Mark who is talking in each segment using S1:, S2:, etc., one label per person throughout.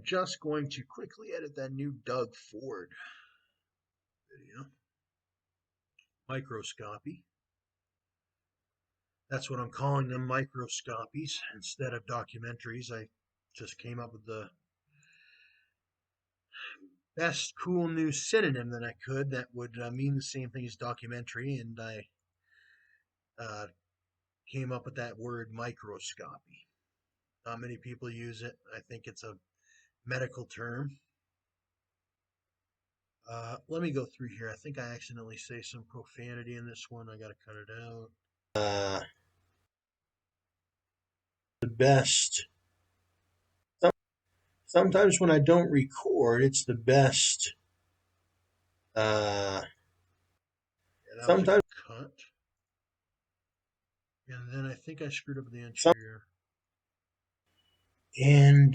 S1: just going to quickly edit that new Doug Ford video. Microscopy. That's what I'm calling them, microscopies, instead of documentaries. I just came up with the best cool new synonym that I could that would mean the same thing as documentary, and I came up with that word microscopy. Not many people use it. I think it's a medical term. Let me go through here. I think I accidentally say some profanity in this one. I got to cut it out. The best. Sometimes when I don't record, it's the best. Sometimes cut. And then I think I screwed up the interior. And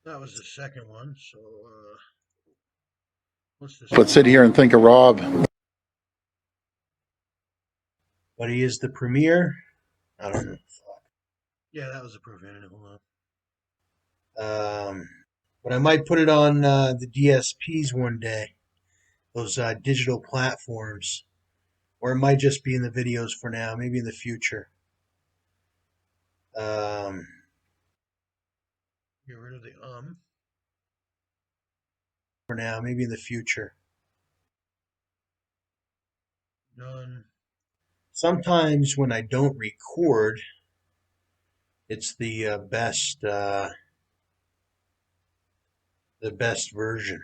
S1: that was the second one. So what's this?
S2: But sit here and think of Rob.
S1: But he is the premier. I don't know. Yeah, that was a profanity. Hold on. But I might put it on the DSPs one day. Those digital platforms. Or it might just be in the videos for now. Maybe in the future. Get rid of the for now. Maybe in the future. Done. Sometimes when I don't record, it's the best version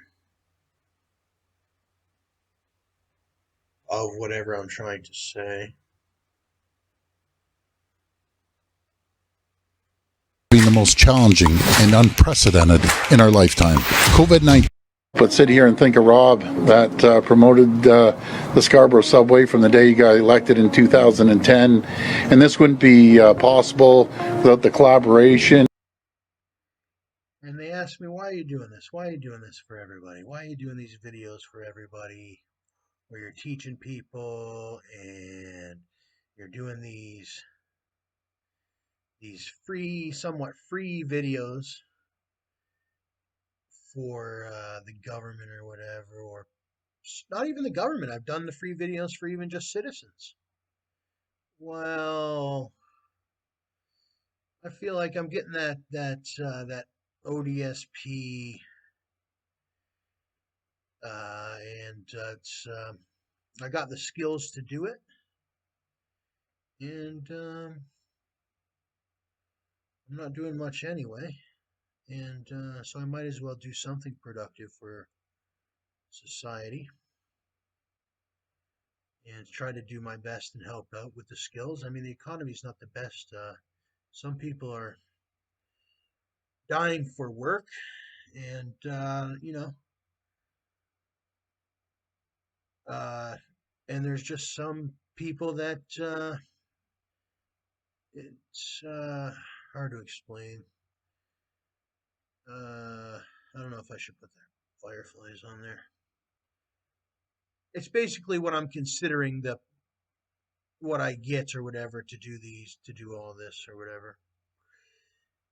S1: of whatever I'm trying to say.
S2: Being the most challenging and unprecedented in our lifetime. COVID-19. But sit here and think of Rob that promoted the Scarborough subway from the day he got elected in 2010. And this wouldn't be possible without the collaboration.
S1: And they asked me, why are you doing this? Why are you doing this for everybody? Why are you doing these videos for everybody where you're teaching people and you're doing these free, somewhat free videos for the government or whatever, or not even the government. I've done the free videos for even just citizens. Well, I feel like I'm getting that ODSP, and it's I got the skills to do it, and I'm not doing much anyway, and so I might as well do something productive for society and try to do my best and help out with the skills. I mean, the economy's not the best. Some people are dying for work, and and there's just some people that it's hard to explain. I don't know if I should put the fireflies on there. It's basically what I'm considering what I get or whatever to do all this or whatever.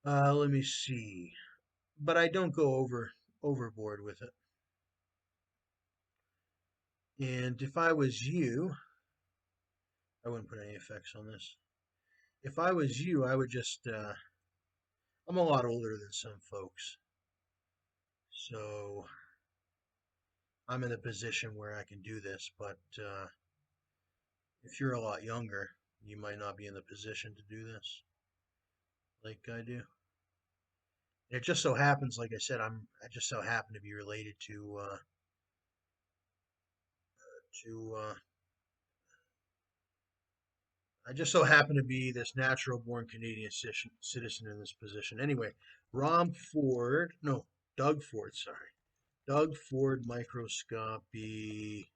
S1: Let me see. But I don't go overboard with it. And if I was you, I wouldn't put any effects on this. If I was you, I would just, I'm a lot older than some folks. So I'm in a position where I can do this, but if you're a lot younger, you might not be in the position to do this like I do. It just so happens, like I said, I just so happen to be related to I just so happen to be this natural born Canadian citizen in this position. Anyway, Doug Ford, sorry. Doug Ford microscopy.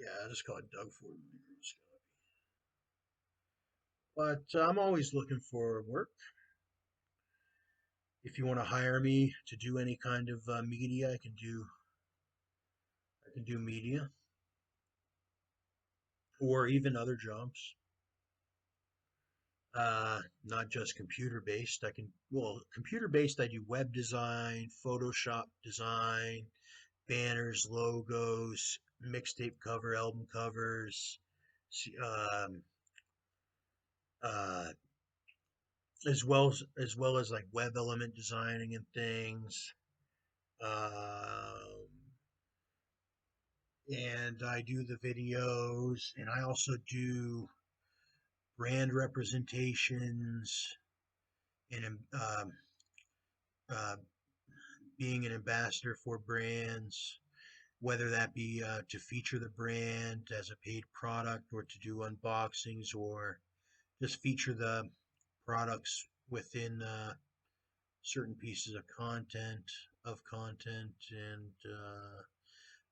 S1: Yeah, I'll just call it Doug Ford microscopy. But I'm always looking for work. If you want to hire me to do any kind of media, I can do media. or even other jobs. Not just computer based. Computer based, I do web design, Photoshop design, banners, logos, mixtape cover, album covers, um, uh, as well as like web element designing and things. Um, and I do the videos, and I also do brand representations and uh, being an ambassador for brands, whether that be to feature the brand as a paid product or to do unboxings or just feature the products within certain pieces of content and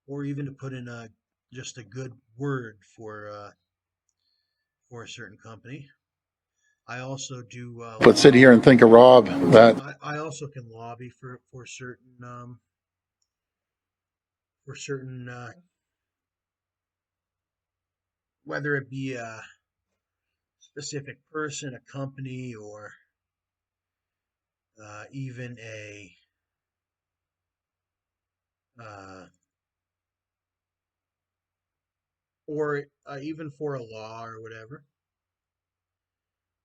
S1: or even to put in a just a good word for a certain company. I also do
S2: But sit here and think of Rob that
S1: I also can lobby for certain whether it be a specific person, a company, or even a uh, or even for a law or whatever.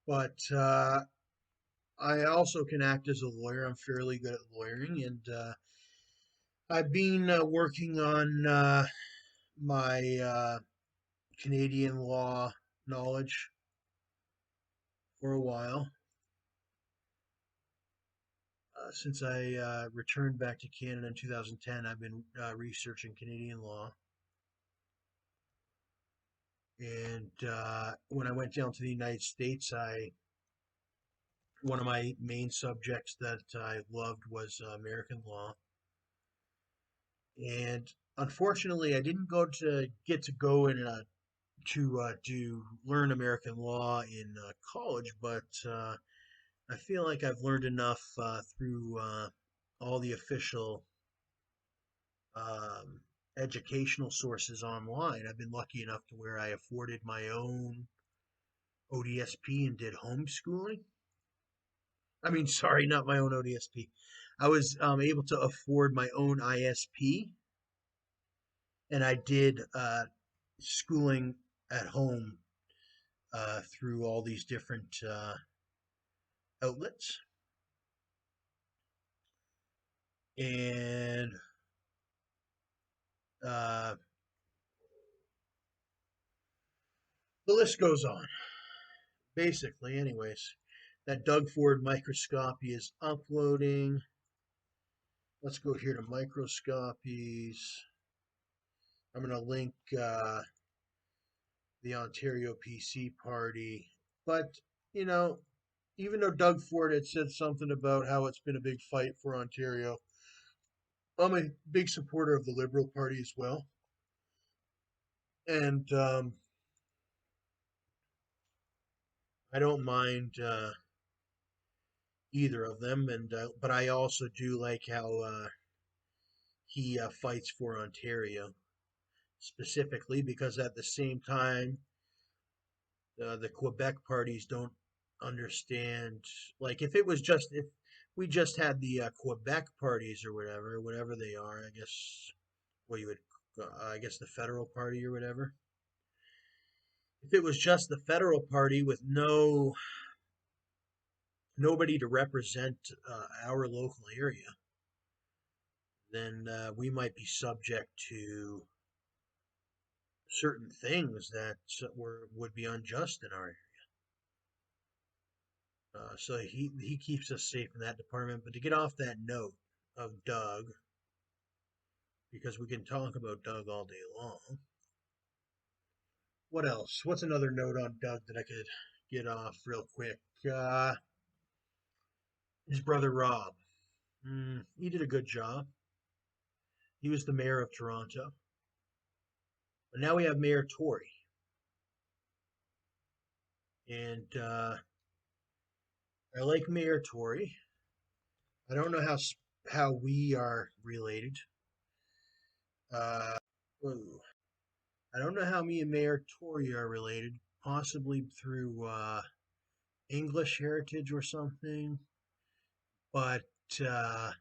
S1: But I also can act as a lawyer. I'm fairly good at lawyering, and I've been working on my Canadian law knowledge for a while. Since I returned back to Canada in 2010, I've been researching Canadian law. And when I went down to the United States, I one of my main subjects that I loved was American law. And unfortunately, I didn't get to go in to learn American law in college, but I feel like I've learned enough through all the official um, educational sources online. I've been lucky enough to where I afforded my own ODSP and did homeschooling. I mean, sorry, not my own ODSP. I was able to afford my own ISP, and I did schooling at home through all these different outlets. And uh, the list goes on. Basically, anyways, that Doug Ford microscopy is uploading. Let's go here to Microscopies. I'm going to link the Ontario PC Party. But, you know, even though Doug Ford had said something about how it's been a big fight for Ontario, I'm a big supporter of the Liberal Party as well. And I don't mind either of them. And but I also do like how he fights for Ontario specifically because at the same time the Quebec parties don't understand. Like if we just had the Quebec parties or whatever they are, I guess what you would, I guess the federal party or whatever. If it was just the federal party with nobody to represent our local area, then we might be subject to certain things that would be unjust in our. So he keeps us safe in that department. But to get off that note of Doug, because we can talk about Doug all day long. What else? What's another note on Doug that I could get off real quick? Uh, his brother Rob. He did a good job. He was the mayor of Toronto. But now we have Mayor Tory. And I like Mayor Tory. I don't know how we are related. Uh, I don't know how me and Mayor Tory are related, possibly through English heritage or something. But uh,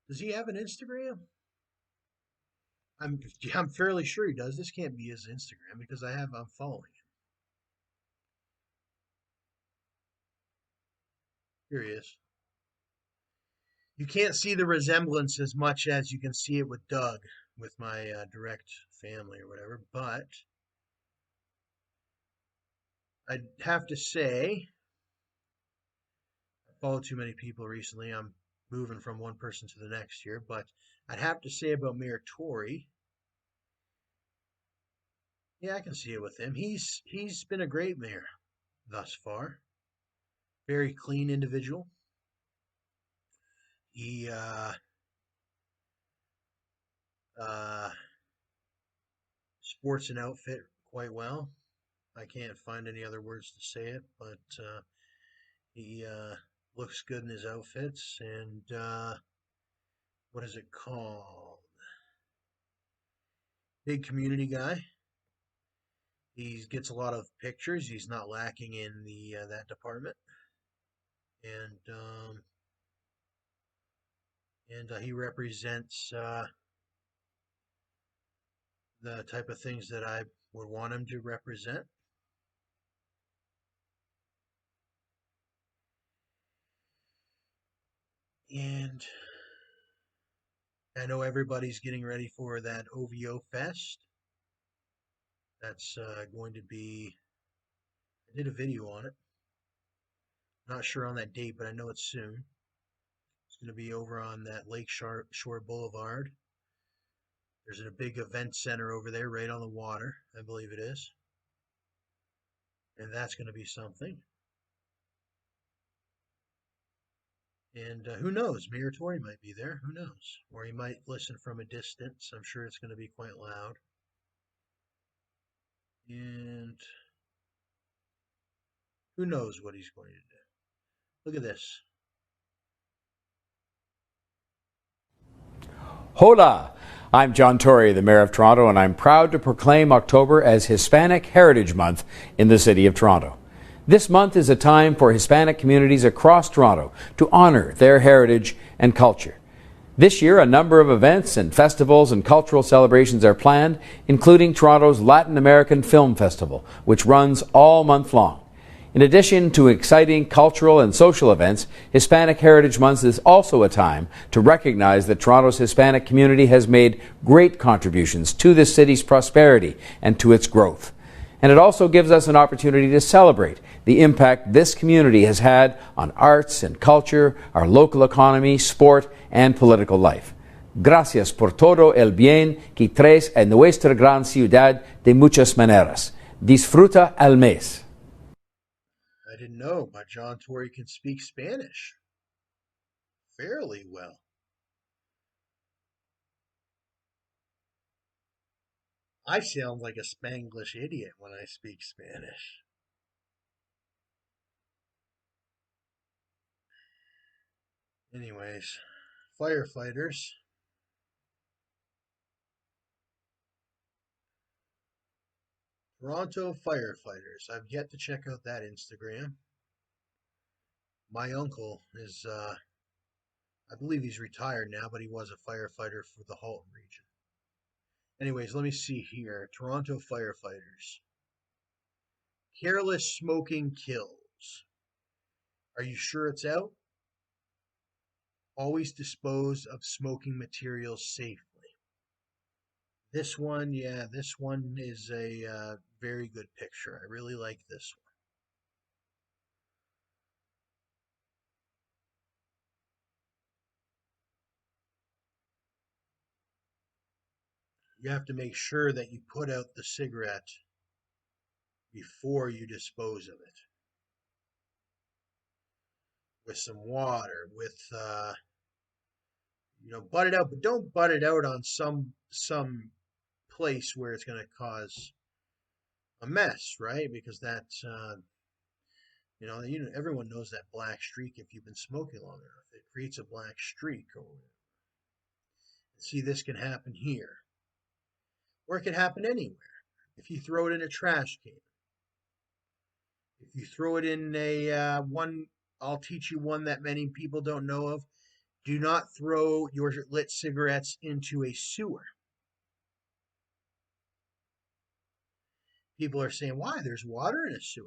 S1: does he have an Instagram? I'm I'm fairly sure he does. This can't be his Instagram because I'm following him. Here he is. You can't see the resemblance as much as you can see it with Doug, with my direct family or whatever. But I'd have to say, I followed too many people recently. I'm moving from one person to the next here. But I'd have to say about Mayor Tory, yeah, I can see it with him. He's been a great mayor thus far. Very clean individual. He uh, sports an outfit quite well. I can't find any other words to say it, but he looks good in his outfits. And what is it called? Big community guy. He gets a lot of pictures. He's not lacking in the that department, and he represents the type of things that I would want him to represent. And I know everybody's getting ready for that OVO Fest. That's going to be. I did a video on it. Not sure on that date, but I know it's soon. It's going to be over on that Shore Boulevard. There's a big event center over there, right on the water, I believe it is, and that's going to be something. And who knows? Mayor Tory might be there. Who knows? Or he might listen from a distance. I'm sure it's going to be quite loud. And who knows what he's going to do? Look at this.
S3: Hola! I'm John Tory, the Mayor of Toronto, and I'm proud to proclaim October as Hispanic Heritage Month in the City of Toronto. This month is a time for Hispanic communities across Toronto to honor their heritage and culture. This year, a number of events and festivals and cultural celebrations are planned, including Toronto's Latin American Film Festival, which runs all month long. In addition to exciting cultural and social events, Hispanic Heritage Month is also a time to recognize that Toronto's Hispanic community has made great contributions to this city's prosperity and to its growth. And it also gives us an opportunity to celebrate the impact this community has had on arts and culture, our local economy, sport, and political life. Gracias por todo el bien que traes a nuestra gran ciudad de muchas maneras. Disfruta el mes.
S1: I didn't know, but John Tory can speak Spanish fairly well. I sound like a Spanglish idiot when I speak Spanish. Anyways, firefighters. Toronto Firefighters. I've yet to check out that Instagram. My uncle is, I believe he's retired now, but he was a firefighter for the Halton region. Anyways, let me see here. Toronto Firefighters. Careless smoking kills. Are you sure it's out? Always dispose of smoking materials safely. This one, yeah, this one is a very good picture. I really like this one. You have to make sure that you put out the cigarette before you dispose of it with some water, with butt it out, but don't butt it out on some place where it's going to cause a mess, right? Because that's everyone knows that black streak if you've been smoking long enough. It creates a black streak. See, this can happen here. or it could happen anywhere. If you throw it in a trash can, if you throw it in a one, I'll teach you one that many people don't know of. Do not throw your lit cigarettes into a sewer. People are saying, why? There's water in a sewer.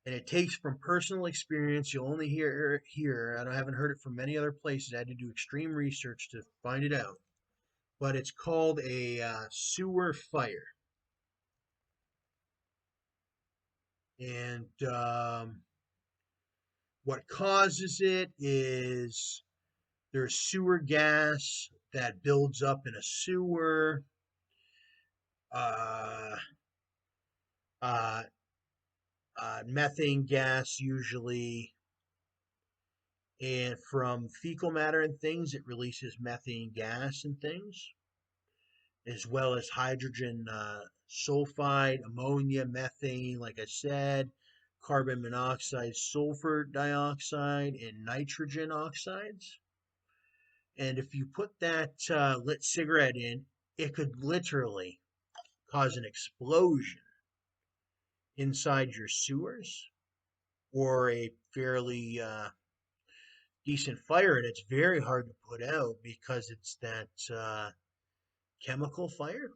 S1: And it takes from personal experience. You'll only hear it here, and I haven't heard it from many other places. I had to do extreme research to find it out. But it's called a sewer fire. And what causes it is there's sewer gas that builds up in a sewer. Uh, uh, Methane gas usually, and from fecal matter and things, it releases methane gas and things, as well as hydrogen sulfide, ammonia, methane, like I said, carbon monoxide, sulfur dioxide, and nitrogen oxides. And if you put that lit cigarette in, it could literally cause an explosion inside your sewers or a fairly decent fire. And it's very hard to put out because it's that chemical fire.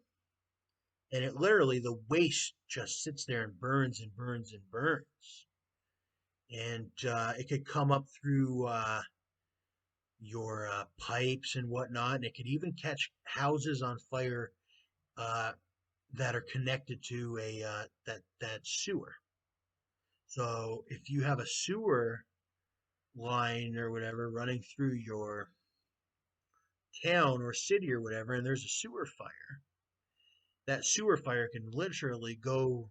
S1: And it literally, the waste just sits there and burns and burns and burns. And it could come up through your pipes and whatnot. And it could even catch houses on fire uh, that are connected to a that sewer. So if you have a sewer line or whatever running through your town or city or whatever, and there's a sewer fire, that sewer fire can literally go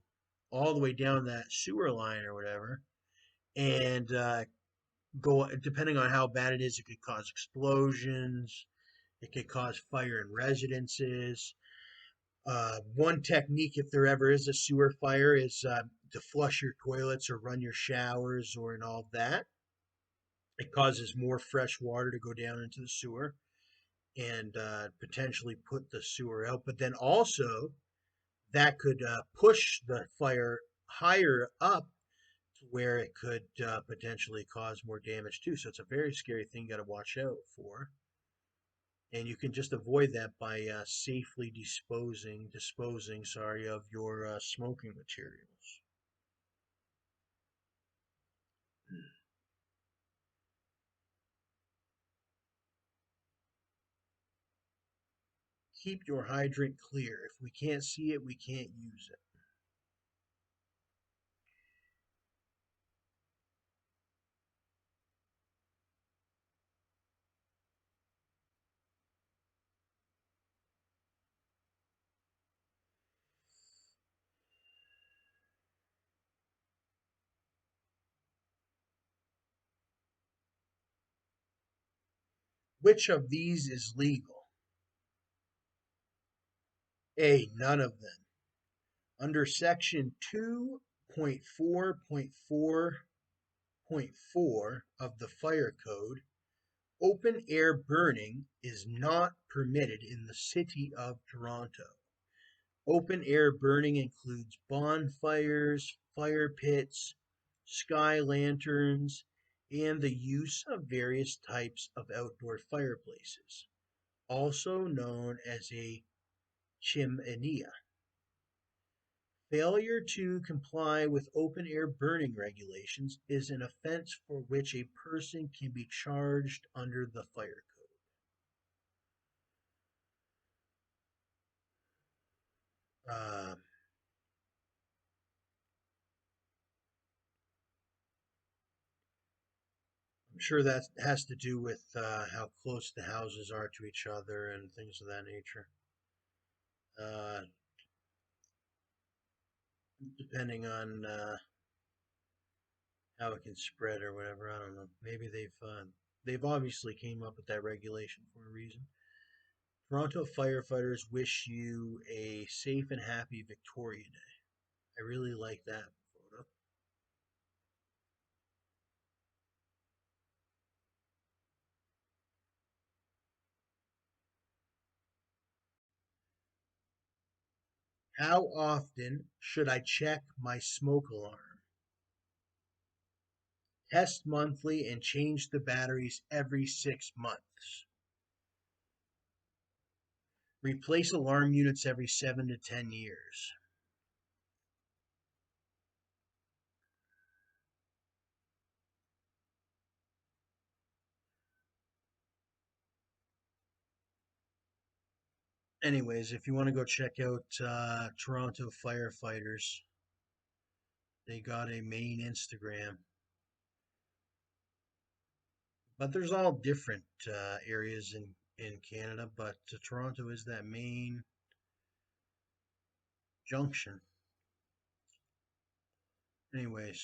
S1: all the way down that sewer line or whatever, and go, depending on how bad it is, it could cause explosions. It could cause fire in residences. One technique, if there ever is a sewer fire, is to flush your toilets or run your showers or and all that. It causes more fresh water to go down into the sewer and potentially put the sewer out. But then also, that could push the fire higher up to where it could potentially cause more damage too. So it's a very scary thing you got to watch out for. And you can just avoid that by safely disposing, sorry, of your smoking materials. Keep your hydrant clear. If we can't see it, we can't use it. Which of these is legal? A. None of them. Under section 2.4.4.4 of the Fire Code, open air burning is not permitted in the City of Toronto. Open air burning includes bonfires, fire pits, sky lanterns, and the use of various types of outdoor fireplaces, also known as a chimney. Failure to comply with open air burning regulations is an offense for which a person can be charged under the Fire Code. I'm sure that has to do with how close the houses are to each other and things of that nature. Uh, Depending on how it can spread or whatever, I don't know. Maybe they've obviously came up with that regulation for a reason. Toronto firefighters wish you a safe and happy Victoria Day. I really like that photo. How often should I check my smoke alarm? Test monthly and change the batteries every 6 months. Replace alarm units every 7 to 10 years. Anyways, if you want to go check out Toronto Firefighters, they got a main Instagram. But there's all different areas in Canada, but Toronto is that main junction. Anyways,